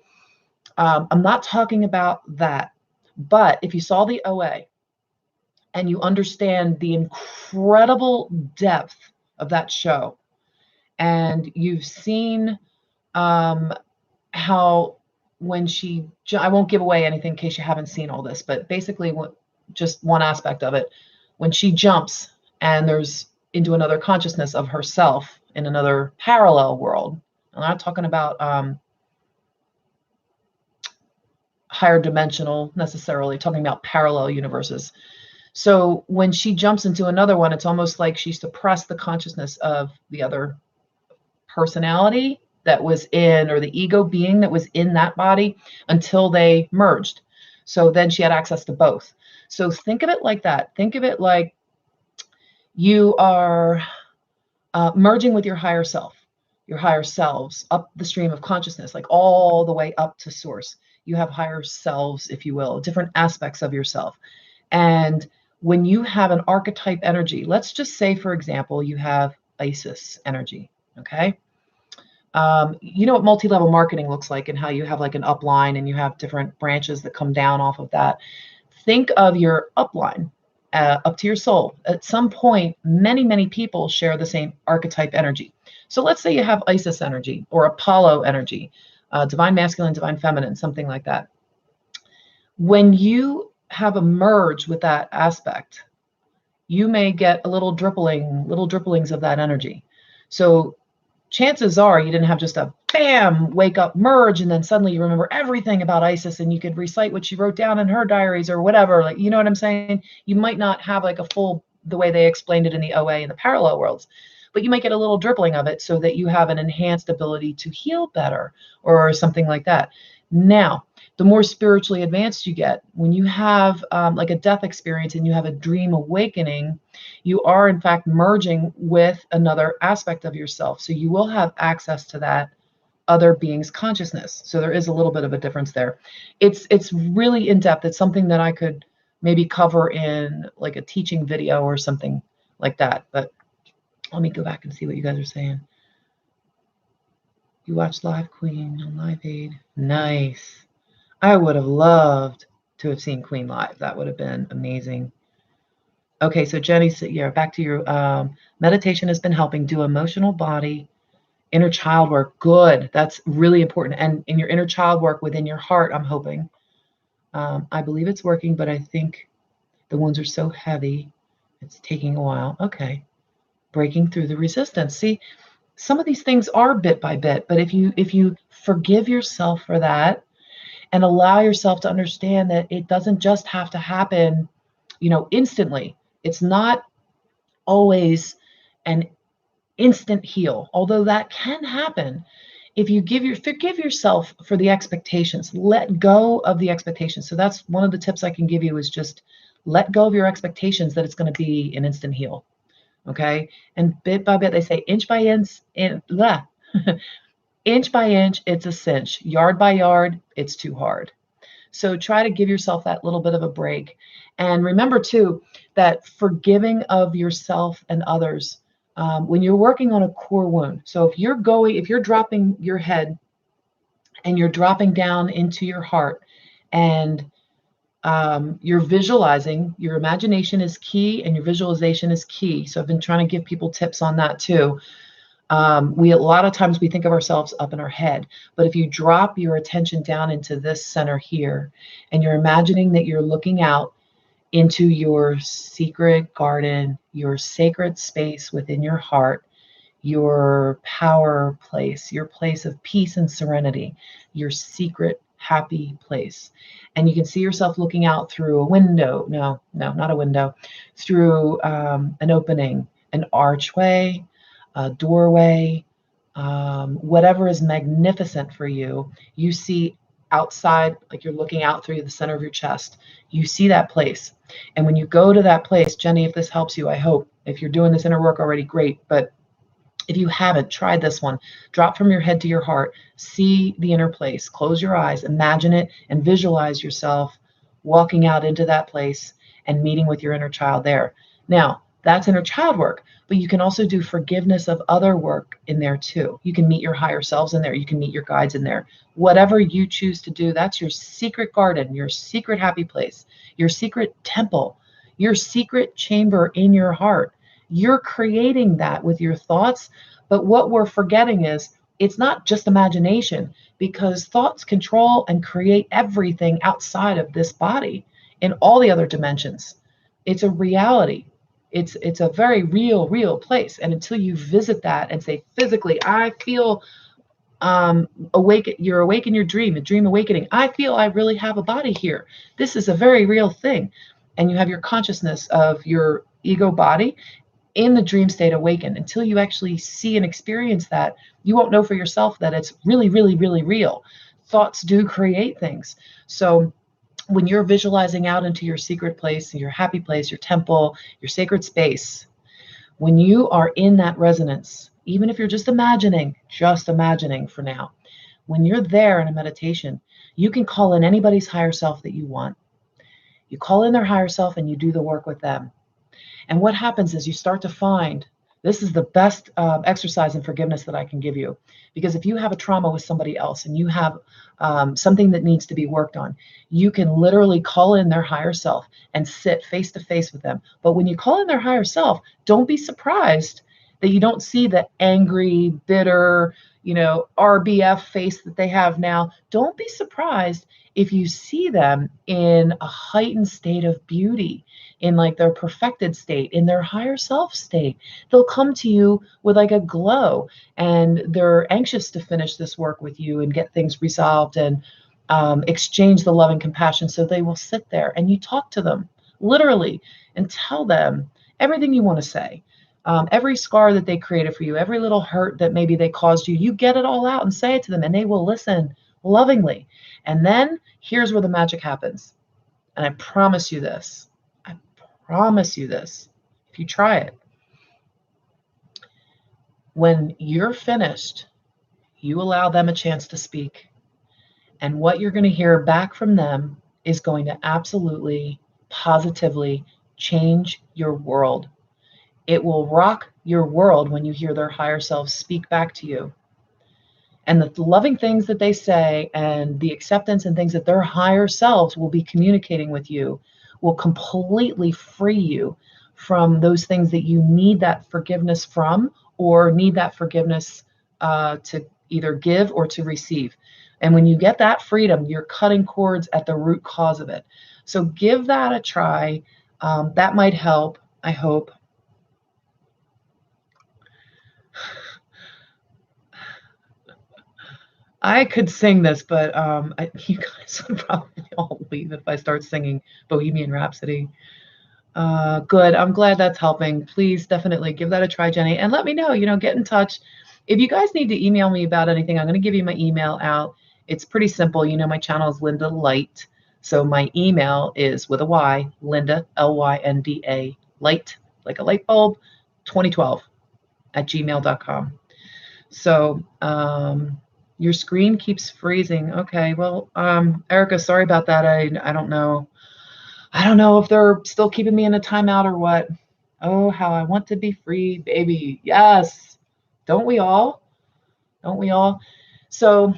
I'm not talking about that. But if you saw the OA, and you understand the incredible depth of that show, and you've seen how when I won't give away anything in case you haven't seen all this, but basically just one aspect of it, when she jumps and there's into another consciousness of herself in another parallel world. I'm not talking about higher dimensional necessarily, talking about parallel universes. So when she jumps into another one, it's almost like she suppressed the consciousness of the other personality that was in, or the ego being that was in that body until they merged. So then she had access to both. So think of it like that. Think of it like you are merging with your higher self, your higher selves, up the stream of consciousness, like all the way up to source. You have higher selves, if you will, different aspects of yourself. And when you have an archetype energy, let's just say, for example, you have Isis energy, okay? You know what multi-level marketing looks like, and how you have like an upline and you have different branches that come down off of that. Think of your upline up to your soul. At some point, many, many people share the same archetype energy. So let's say you have Isis energy or Apollo energy, divine masculine, divine feminine, something like that. When you have a merge with that aspect, you may get a little dribblings of that energy. So chances are you didn't have just a bam, wake up, merge, and then suddenly you remember everything about Isis and you could recite what she wrote down in her diaries or whatever. Like, you know what I'm saying? You might not have like a full, the way they explained it in the OA and the parallel worlds, but you might get a little dribbling of it so that you have an enhanced ability to heal better or something like that. Now, the more spiritually advanced you get, when you have like a death experience and you have a dream awakening, you are in fact merging with another aspect of yourself. So you will have access to that other being's consciousness. So there is a little bit of a difference there. It's really in depth. It's something that I could maybe cover in like a teaching video or something like that. But let me go back and see what you guys are saying. You watched Live Queen on Live Aid. Nice. I would have loved to have seen Queen live. That would have been amazing. Okay, so Jenny said, yeah, back to your meditation has been helping. Do emotional body, inner child work. Good. That's really important. And in your inner child work within your heart, I'm hoping. I believe it's working, but I think the wounds are so heavy. It's taking a while. Okay. Breaking through the resistance. See, some of these things are bit by bit, but if you forgive yourself for that and allow yourself to understand that it doesn't just have to happen, instantly. It's not always an instant heal, although that can happen. If you forgive yourself for the expectations, let go of the expectations. So that's one of the tips I can give you, is just let go of your expectations that it's going to be an instant heal. Okay. And bit by bit, they say inch by inch, inch by inch, it's a cinch. Yard by yard, it's too hard. So try to give yourself that little bit of a break. And remember too, that forgiving of yourself and others, when you're working on a core wound. So if you're dropping your head and you're dropping down into your heart, and you're visualizing, your imagination is key and your visualization is key. So I've been trying to give people tips on that too. A lot of times we think of ourselves up in our head, but if you drop your attention down into this center here, and you're imagining that you're looking out into your secret garden, your sacred space within your heart, your power place, your place of peace and serenity, your secret happy place. And you can see yourself looking out through a window. No, not a window. Through an opening, an archway, a doorway, whatever is magnificent for you. You see outside, like you're looking out through the center of your chest. You see that place. And when you go to that place, Jenny, if this helps you, I hope. If you're doing this inner work already, great. But if you haven't tried this one, drop from your head to your heart, see the inner place, close your eyes, imagine it, and visualize yourself walking out into that place and meeting with your inner child there. Now, that's inner child work, but you can also do forgiveness of other work in there too. You can meet your higher selves in there. You can meet your guides in there. Whatever you choose to do, that's your secret garden, your secret happy place, your secret temple, your secret chamber in your heart. You're creating that with your thoughts, but what we're forgetting is it's not just imagination, because thoughts control and create everything outside of this body in all the other dimensions. It's a reality. It's a very real place. And until you visit that and say, physically, I feel awake, you're awake in your dream, a dream awakening. I feel I really have a body here. This is a very real thing. And you have your consciousness of your ego body in the dream state awakened. Until you actually see and experience that, you won't know for yourself that it's really, really, really real. Thoughts do create things. So when you're visualizing out into your secret place, your happy place, your temple, your sacred space, when you are in that resonance, even if you're just imagining for now, when you're there in a meditation, you can call in anybody's higher self that you want. You call in their higher self and you do the work with them. And what happens is you start to find, this is the best exercise in forgiveness that I can give you. Because if you have a trauma with somebody else and you have something that needs to be worked on, you can literally call in their higher self and sit face to face with them. But when you call in their higher self, don't be surprised that you don't see the angry, bitter, RBF face that they have now. Don't be surprised if you see them in a heightened state of beauty, in like their perfected state, in their higher self state. They'll come to you with like a glow, and they're anxious to finish this work with you and get things resolved and exchange the love and compassion. So they will sit there and you talk to them literally and tell them everything you want to say. Every scar that they created for you, every little hurt that maybe they caused you, you get it all out and say it to them, and they will listen lovingly. And then here's where the magic happens. And I promise you this. I promise you this. If you try it. When you're finished, you allow them a chance to speak. And what you're going to hear back from them is going to absolutely, positively change your world. It will rock your world when you hear their higher selves speak back to you. And the loving things that they say and the acceptance and things that their higher selves will be communicating with you will completely free you from those things that you need that forgiveness from, or need that forgiveness to either give or to receive. And when you get that freedom, you're cutting cords at the root cause of it. So give that a try. That might help, I hope. I could sing this, but you guys would probably all leave if I start singing Bohemian Rhapsody. Good. I'm glad that's helping. Please definitely give that a try, Jenny, and let me know. Get in touch. If you guys need to email me about anything, I'm going to give you my email out. It's pretty simple. My channel is Linda Light. So my email is with a Y, Linda, Lynda, light, like a light bulb, 2012 @gmail.com. So, your screen keeps freezing. Okay, well, Erica, sorry about that. I don't know. I don't know if they're still keeping me in a timeout or what. Oh, how I want to be free, baby. Yes. Don't we all? Don't we all? So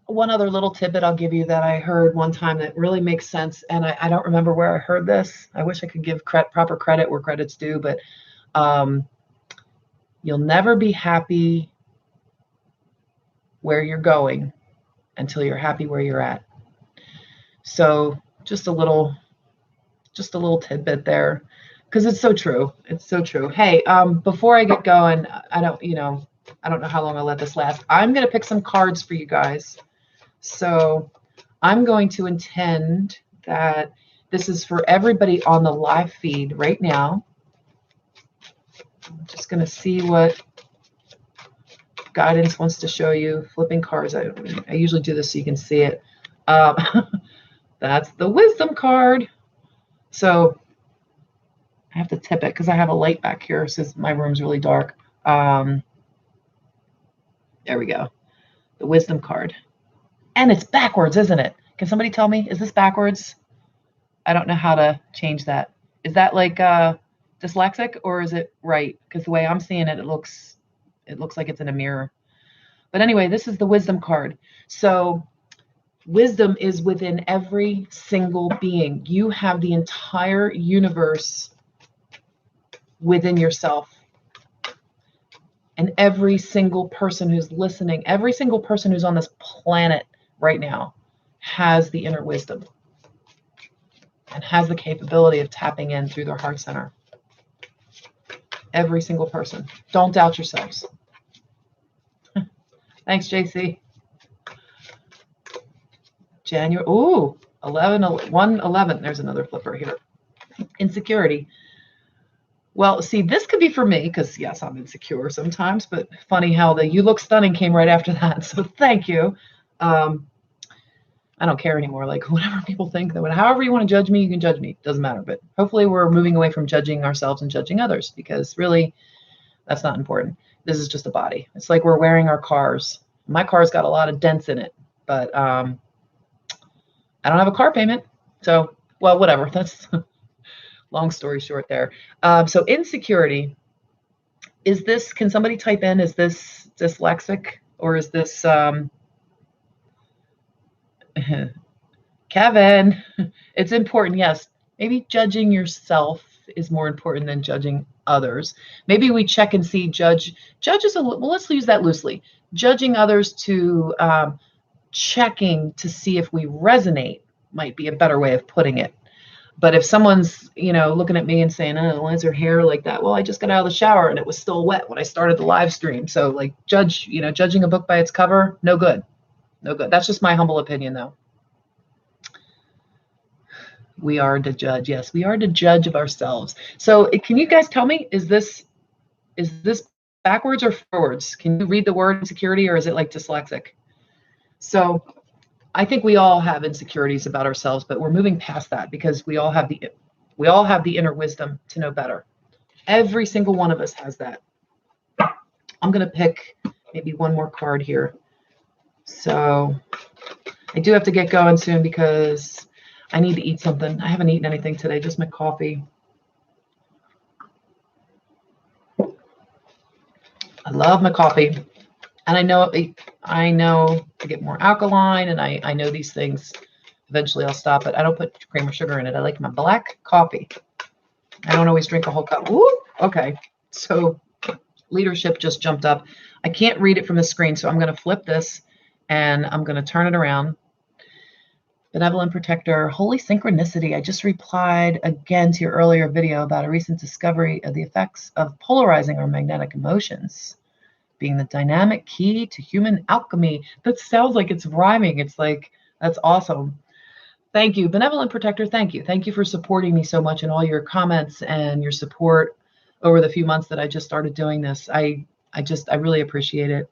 one other little tidbit I'll give you that I heard one time that really makes sense, and I don't remember where I heard this. I wish I could give proper credit where credit's due, but you'll never be happy where you're going until you're happy where you're at. So just a little tidbit there, because it's so true. It's so true. Hey, before I get going, I don't know how long I'll let this last. I'm going to pick some cards for you guys. So I'm going to intend that this is for everybody on the live feed right now. I'm just going to see what guidance wants to show you. Flipping cards. I usually do this so you can see it. That's the wisdom card. So I have to tip it because I have a light back here since my room's really dark. There we go. The wisdom card. And it's backwards, isn't it? Can somebody tell me, is this backwards? I don't know how to change that. Is that like dyslexic, or is it right? Because the way I'm seeing it, it looks like it's in a mirror. But anyway, this is the wisdom card. So wisdom is within every single being. You have the entire universe within yourself. And every single person who's listening, every single person who's on this planet right now has the inner wisdom and has the capability of tapping in through their heart center. Every single person. Don't doubt yourselves. Thanks, JC. January. Ooh, 1/11. There's another flipper here. Insecurity. Well, see, this could be for me because, yes, I'm insecure sometimes, but funny how the "you look stunning" came right after that. So thank you. Um, I don't care anymore. Like, whatever people think, that however you want to judge me, you can judge me. Doesn't matter. But hopefully we're moving away from judging ourselves and judging others, because really that's not important. This is just a body. It's like we're wearing our cars. My car's got a lot of dents in it, but I don't have a car payment. So, well, whatever. That's long story short there. So insecurity, is this, can somebody type in, is this dyslexic, or is this, Kevin, it's important. Yes. Maybe judging yourself is more important than judging others. Maybe we check and see, judge is well, let's use that loosely. Judging others to checking to see if we resonate might be a better way of putting it. But if someone's, looking at me and saying, "Oh, why is her hair like that?" Well, I just got out of the shower and it was still wet when I started the live stream. So like judging a book by its cover, no good. No good. That's just my humble opinion though. We are to judge. Yes, we are to judge of ourselves. So can you guys tell me, is this backwards or forwards? Can you read the word insecurity, or is it like dyslexic? So I think we all have insecurities about ourselves, but we're moving past that because we all have the inner wisdom to know better. Every single one of us has that. I'm going to pick maybe one more card here. So I do have to get going soon because I need to eat something. I haven't eaten anything today, just my coffee. I love my coffee. And I know to get more alkaline, and I know these things. Eventually I'll stop it. I don't put cream or sugar in it. I like my black coffee. I don't always drink a whole cup. Woo! Okay. So leadership just jumped up. I can't read it from the screen, so I'm going to flip this and I'm going to turn it around. Benevolent Protector, Holy Synchronicity. I just replied again to your earlier video about a recent discovery of the effects of polarizing our magnetic emotions being the dynamic key to human alchemy. That sounds like it's rhyming. It's like, that's awesome. Thank you, Benevolent Protector. Thank you. Thank you for supporting me so much and all your comments and your support over the few months that I just started doing this. I really appreciate it.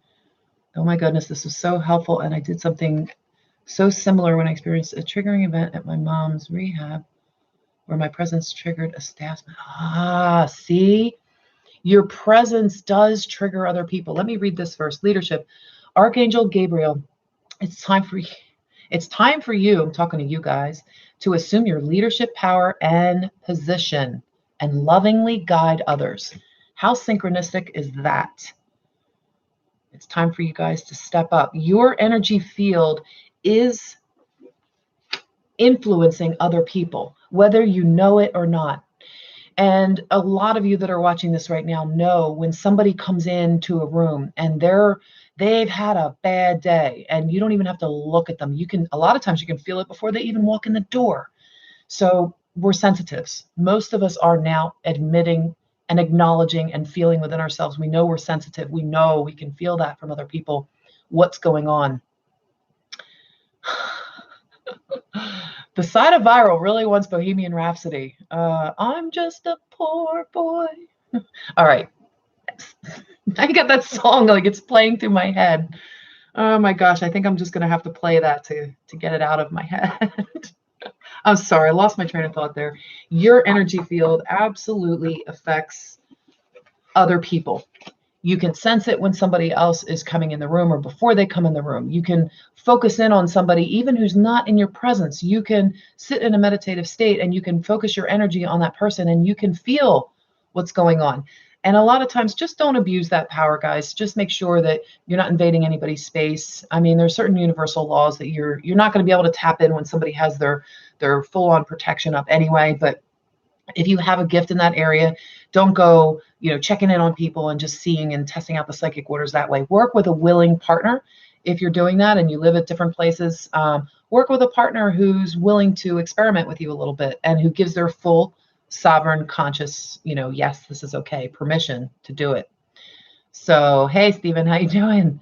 Oh my goodness, this was so helpful. And I did something so similar when I experienced a triggering event at my mom's rehab where my presence triggered a staffman. Ah, see? Your presence does trigger other people. Let me read this first. Leadership. Archangel Gabriel, it's time for you, I'm talking to you guys, to assume your leadership power and position and lovingly guide others. How synchronistic is that? It's time for you guys to step up. Your energy field is influencing other people, whether you know it or not. And a lot of you that are watching this right now know when somebody comes into a room and they've had a bad day, and you don't even have to look at them. A lot of times you can feel it before they even walk in the door. So we're sensitives. Most of us are now admitting and acknowledging and feeling within ourselves. We know we're sensitive. We know we can feel that from other people, what's going on. The side of viral really wants Bohemian Rhapsody. I'm just a poor boy. All right. I got that song like it's playing through my head. Oh my gosh, I think I'm just gonna have to play that to get it out of my head. I'm sorry, I lost my train of thought there. Your energy field absolutely affects other people. You can sense it when somebody else is coming in the room or before they come in the room. You can focus in on somebody even who's not in your presence. You can sit in a meditative state and you can focus your energy on that person and you can feel what's going on. And a lot of times, just don't abuse that power, guys. Just make sure that you're not invading anybody's space. I mean, there's certain universal laws that you're not going to be able to tap in when somebody has their full-on protection up anyway. But if you have a gift in that area, don't go, checking in on people and just seeing and testing out the psychic waters that way. Work with a willing partner. If you're doing that and you live at different places, work with a partner who's willing to experiment with you a little bit and who gives their full sovereign conscious, yes, this is okay, permission to do it. So, hey, Stephen, how you doing?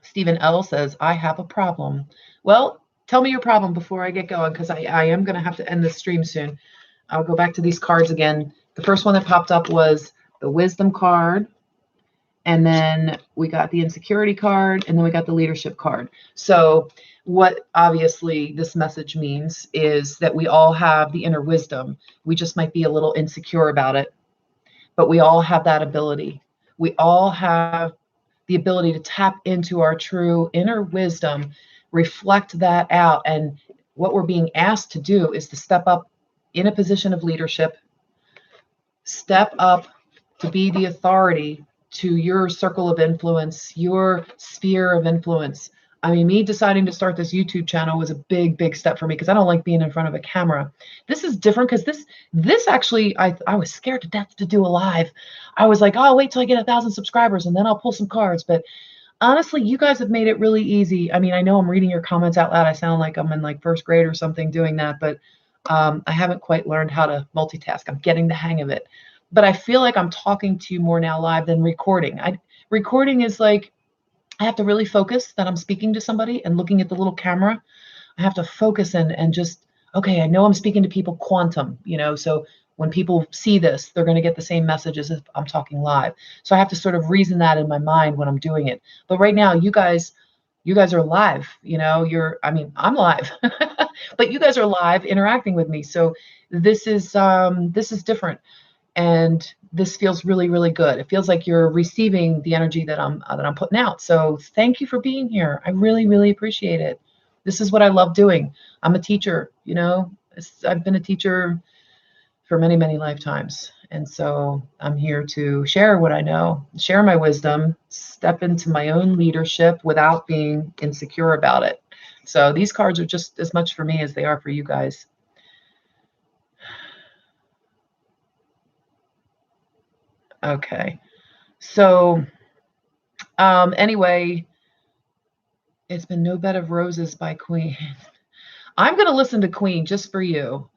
Stephen L says, I have a problem. Well, tell me your problem before I get going, because I am going to have to end the stream soon. I'll go back to these cards again. The first one that popped up was the wisdom card. And then we got the insecurity card, and then we got the leadership card. So what obviously this message means is that we all have the inner wisdom. We just might be a little insecure about it, but we all have that ability. We all have the ability to tap into our true inner wisdom, reflect that out. And what we're being asked to do is to step up in a position of leadership, step up to be the authority to your circle of influence, your sphere of influence. I mean, me deciding to start this YouTube channel was a big, big step for me because I don't like being in front of a camera. This is different because this actually, I was scared to death to do a live. I was like, oh, I'll wait till I get 1,000 subscribers and then I'll pull some cards. But honestly, you guys have made it really easy. I mean, I know I'm reading your comments out loud. I sound like I'm in like first grade or something doing that, but I haven't quite learned how to multitask. I'm getting the hang of it. But I feel like I'm talking to you more now live than recording. Recording is like, I have to really focus that I'm speaking to somebody and looking at the little camera. I have to focus and just, okay, I know I'm speaking to people quantum, so when people see this, they're going to get the same message as if I'm talking live. So I have to sort of reason that in my mind when I'm doing it. But right now, you guys are live, I'm live, but you guys are live interacting with me. So this is different. And this feels really, really good. It feels like you're receiving the energy that I'm putting out. So thank you for being here. I really, really appreciate it. This is what I love doing. I'm a teacher, I've been a teacher for many, many lifetimes. And so I'm here to share what I know, share my wisdom, step into my own leadership without being insecure about it. So these cards are just as much for me as they are for you guys. Okay. So anyway, it's been No Bed of Roses by Queen. I'm going to listen to Queen just for you.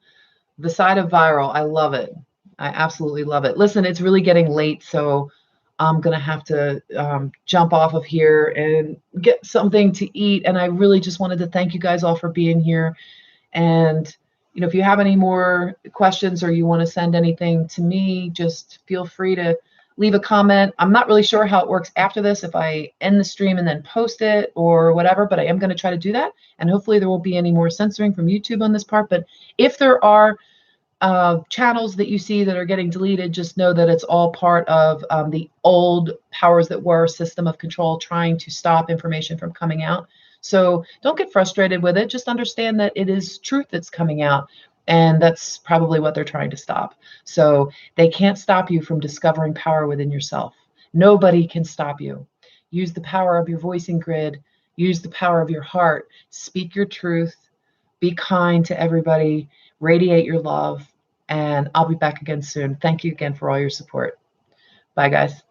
The Side of Viral. I love it. I absolutely love it. Listen, it's really getting late, so I'm going to have to jump off of here and get something to eat. And I really just wanted to thank you guys all for being here. And, if you have any more questions or you want to send anything to me, just feel free to leave a comment. I'm not really sure how it works after this, if I end the stream and then post it or whatever, but I am going to try to do that. And hopefully there won't be any more censoring from YouTube on this part. But if there are channels that you see that are getting deleted, just know that it's all part of the old powers that were system of control trying to stop information from coming out. So don't get frustrated with it. Just understand that it is truth that's coming out. And that's probably what they're trying to stop. So they can't stop you from discovering power within yourself. Nobody can stop you. Use the power of your voicing grid. Use the power of your heart. Speak your truth. Be kind to everybody. Radiate your love. And I'll be back again soon. Thank you again for all your support. Bye, guys.